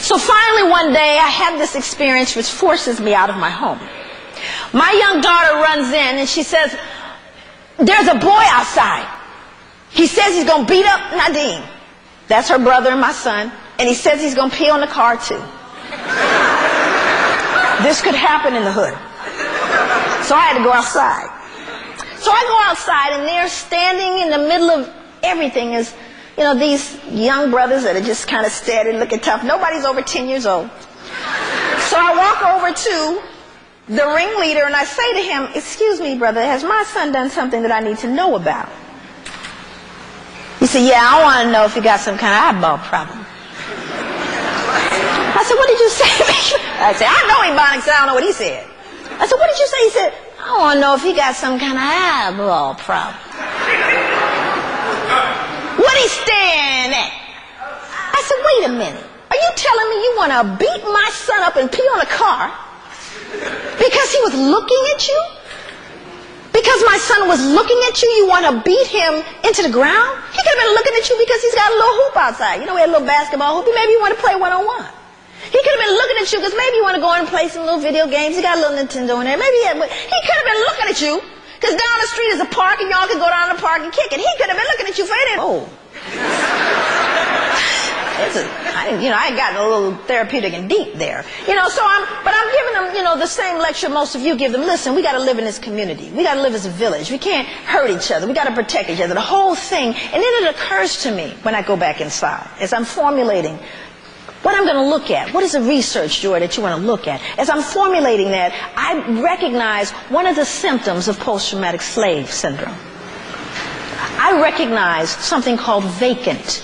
So finally one day I have this experience which forces me out of my home. My young daughter runs in and she says, there's a boy outside. He says he's going to beat up Nadine. That's her brother and my son. And he says he's going to pee on the car too. This could happen in the hood. So I had to go outside. So I go outside and they're standing in the middle of everything is, you know, these young brothers that are just kind of steady, looking tough. Nobody's over 10 years old. So I walk over to the ringleader and I say to him, excuse me, brother, has my son done something that I need to know about? He said, yeah, I want to know if he got some kind of eyeball problem. I said, what did you say? I said, I know Ebonics, I don't know what he said. I said, what did you say? He said, I want to know if he got some kind of eyeball problem. What he staring at? I said, wait a minute. Are you telling me you want to beat my son up and pee on a car because he was looking at you? Because my son was looking at you, you want to beat him into the ground? He could have been looking at you because he's got a little hoop outside. You know, we had a little basketball hoop. Maybe you want to play one-on-one. He could have been looking at you because maybe you want to go and play some little video games. He got a little Nintendo in there. Maybe he could have been looking at you because down the street is a park and y'all could go down the park and kick it. He could have been looking at you for anything. Oh. I ain't gotten a little therapeutic and deep there. You know, but I'm giving them, you know, the same lecture most of you give them. Listen, we got to live in this community. We got to live as a village. We can't hurt each other. We got to protect each other. The whole thing. And then it occurs to me when I go back inside, as I'm formulating what I'm going to look at. What is the research, Joy, that you want to look at? As I'm formulating that, I recognize one of the symptoms of post-traumatic slave syndrome. I recognize something called vacant.